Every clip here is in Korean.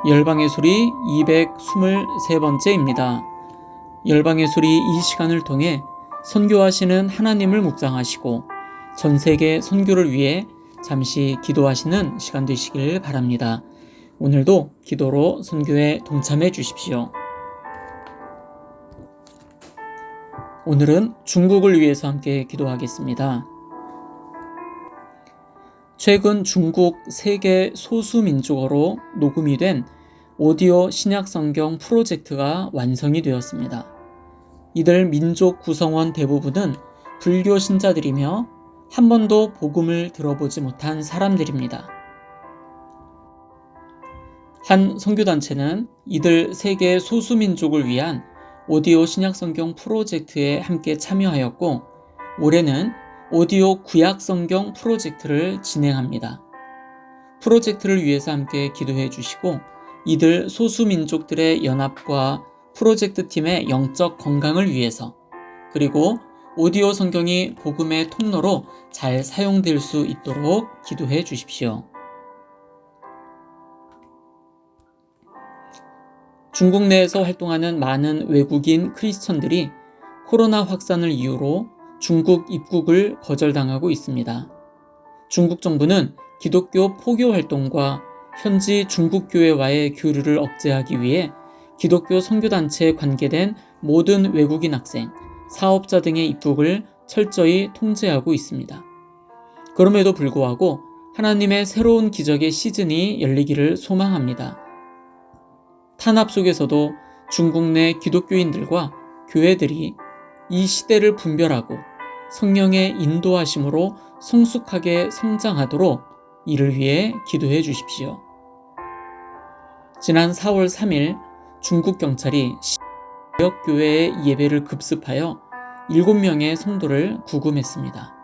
열방의 소리 223번째입니다. 열방의 소리 이 시간을 통해 선교하시는 하나님을 묵상하시고 전 세계 선교를 위해 잠시 기도하시는 시간 되시길 바랍니다. 오늘도 기도로 선교에 동참해 주십시오. 오늘은 중국을 위해서 함께 기도하겠습니다. 최근 중국 세계 소수민족어로 녹음이 된 오디오 신약성경 프로젝트가 완성이 되었습니다. 이들 민족 구성원 대부분은 불교 신자들이며 한 번도 복음을 들어보지 못한 사람들입니다. 한 선교단체는 이들 세계 소수민족을 위한 오디오 신약성경 프로젝트에 함께 참여하였고, 올해는 오디오 구약성경 프로젝트를 진행합니다. 프로젝트를 위해서 함께 기도해 주시고 이들 소수민족들의 연합과 프로젝트 팀의 영적 건강을 위해서, 그리고 오디오 성경이 복음의 통로로 잘 사용될 수 있도록 기도해 주십시오. 중국 내에서 활동하는 많은 외국인 크리스천들이 코로나 확산을 이유로 중국 입국을 거절당하고 있습니다. 중국 정부는 기독교 포교 활동과 현지 중국 교회와의 교류를 억제하기 위해 기독교 선교단체에 관계된 모든 외국인 학생, 사업자 등의 입국을 철저히 통제하고 있습니다. 그럼에도 불구하고 하나님의 새로운 기적의 시즌이 열리기를 소망합니다. 탄압 속에서도 중국 내 기독교인들과 교회들이 이 시대를 분별하고 성령의 인도하심으로 성숙하게 성장하도록 이를 위해 기도해 주십시오. 지난 4월 3일 중국 경찰이 지역교회의 예배를 급습하여 7명의 성도를 구금했습니다.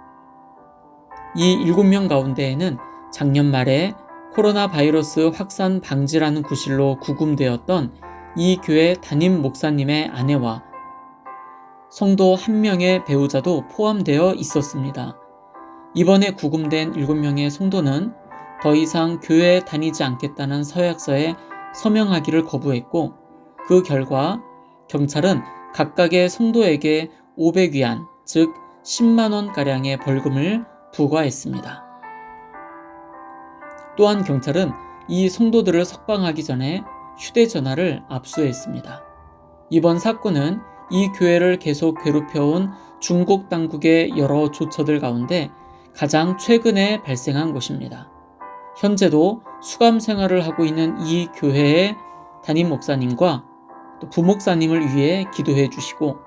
이 7명 가운데에는 작년 말에 코로나 바이러스 확산 방지라는 구실로 구금되었던 이 교회 담임 목사님의 아내와 성도 1명의 배우자도 포함되어 있었습니다. 이번에 구금된 7명의 성도는 더 이상 교회에 다니지 않겠다는 서약서에 서명하기를 거부했고, 그 결과 경찰은 각각의 성도에게 500위안, 즉 10만원가량의 벌금을 부과했습니다. 또한 경찰은 이 성도들을 석방하기 전에 휴대전화를 압수했습니다. 이번 사건은 이 교회를 계속 괴롭혀온 중국 당국의 여러 조처들 가운데 가장 최근에 발생한 것입니다. 현재도 수감 생활을 하고 있는 이 교회의 담임 목사님과 또 부목사님을 위해 기도해 주시고,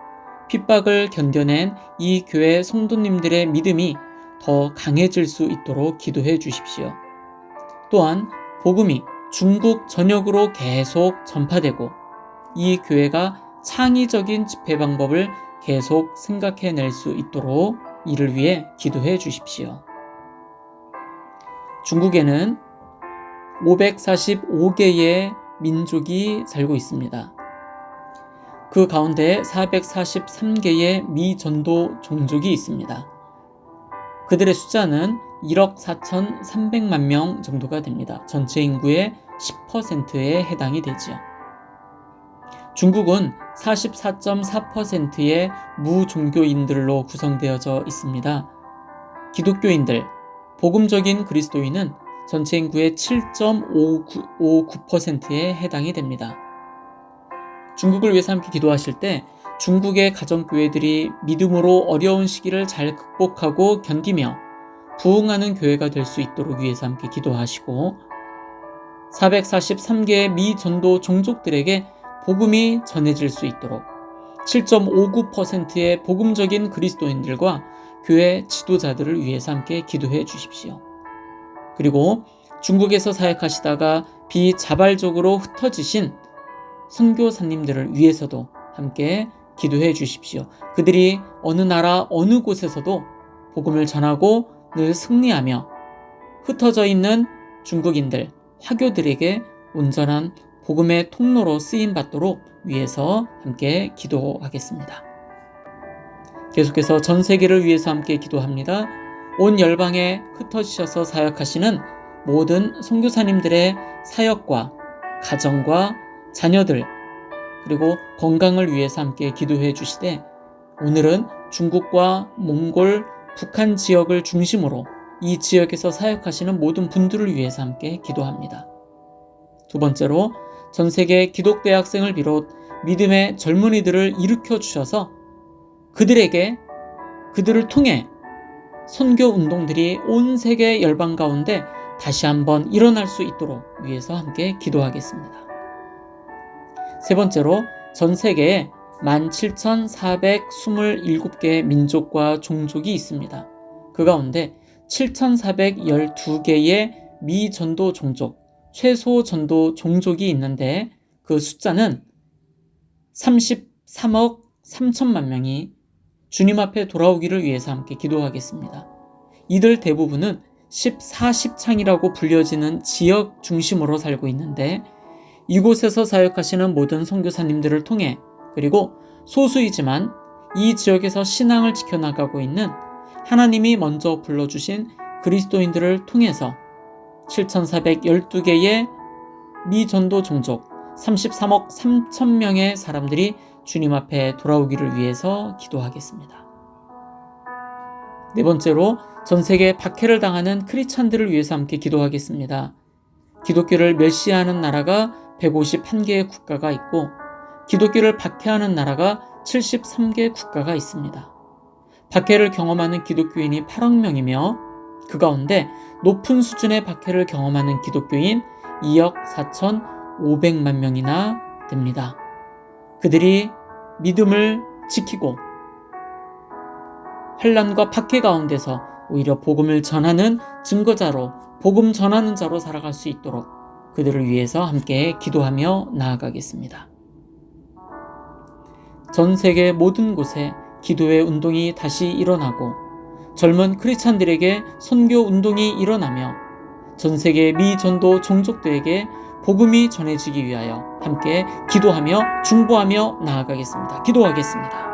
핍박을 견뎌낸 이 교회 성도님들의 믿음이 더 강해질 수 있도록 기도해 주십시오. 또한 복음이 중국 전역으로 계속 전파되고 이 교회가 창의적인 집회 방법을 계속 생각해낼 수 있도록 이를 위해 기도해 주십시오. 중국에는 545개의 민족이 살고 있습니다. 그 가운데 443개의 미전도 종족이 있습니다. 그들의 숫자는 1억 4,300만 명 정도가 됩니다. 전체 인구의 10%에 해당이 되지요. 중국은 44.4%의 무종교인들로 구성되어져 있습니다. 기독교인들, 복음적인 그리스도인은 전체 인구의 7.59%에 해당이 됩니다. 중국을 위해서 함께 기도하실 때 중국의 가정교회들이 믿음으로 어려운 시기를 잘 극복하고 견디며 부흥하는 교회가 될 수 있도록 위해서 함께 기도하시고, 443개의 미전도 종족들에게 복음이 전해질 수 있도록 7.59%의 복음적인 그리스도인들과 교회 지도자들을 위해서 함께 기도해 주십시오. 그리고 중국에서 사역하시다가 비자발적으로 흩어지신 선교사님들을 위해서도 함께 기도해 주십시오. 그들이 어느 나라 어느 곳에서도 복음을 전하고 늘 승리하며 흩어져 있는 중국인들, 화교들에게 온전한 복음의 통로로 쓰임받도록 위해서 함께 기도하겠습니다. 계속해서 전 세계를 위해서 함께 기도합니다. 온 열방에 흩어지셔서 사역하시는 모든 선교사님들의 사역과 가정과 자녀들 그리고 건강을 위해서 함께 기도해 주시되, 오늘은 중국과 몽골, 북한 지역을 중심으로 이 지역에서 사역하시는 모든 분들을 위해서 함께 기도합니다. 두 번째로 전 세계 기독대 학생을 비롯 믿음의 젊은이들을 일으켜 주셔서 그들을 통해 선교 운동들이 온 세계 열방 가운데 다시 한번 일어날 수 있도록 위해서 함께 기도하겠습니다. 세 번째로 전 세계에 17,427개의 민족과 종족이 있습니다. 그 가운데 7,412개의 미전도 종족, 최소 전도 종족이 있는데 그 숫자는 33억 3천만 명이 주님 앞에 돌아오기를 위해서 함께 기도하겠습니다. 이들 대부분은 14십창이라고 불려지는 지역 중심으로 살고 있는데, 이곳에서 사역하시는 모든 선교사님들을 통해, 그리고 소수이지만 이 지역에서 신앙을 지켜나가고 있는 하나님이 먼저 불러주신 그리스도인들을 통해서 7,412개의 미전도 종족 33억 3천 명의 사람들이 주님 앞에 돌아오기를 위해서 기도하겠습니다. 네 번째로 전 세계 박해를 당하는 크리스찬들을 위해서 함께 기도하겠습니다. 기독교를 멸시하는 나라가 151개의 국가가 있고 기독교를 박해하는 나라가 73개 국가가 있습니다. 박해를 경험하는 기독교인이 8억 명이며 그 가운데 높은 수준의 박해를 경험하는 기독교인 2억 4,500만 명이나 됩니다. 그들이 믿음을 지키고 환난과 박해 가운데서 오히려 복음을 전하는 증거자로, 복음 전하는 자로 살아갈 수 있도록 그들을 위해서 함께 기도하며 나아가겠습니다. 전 세계 모든 곳에 기도의 운동이 다시 일어나고 젊은 크리스찬들에게 선교 운동이 일어나며 전 세계 미전도 종족들에게 복음이 전해지기 위하여 함께 기도하며 중보하며 나아가겠습니다. 기도하겠습니다.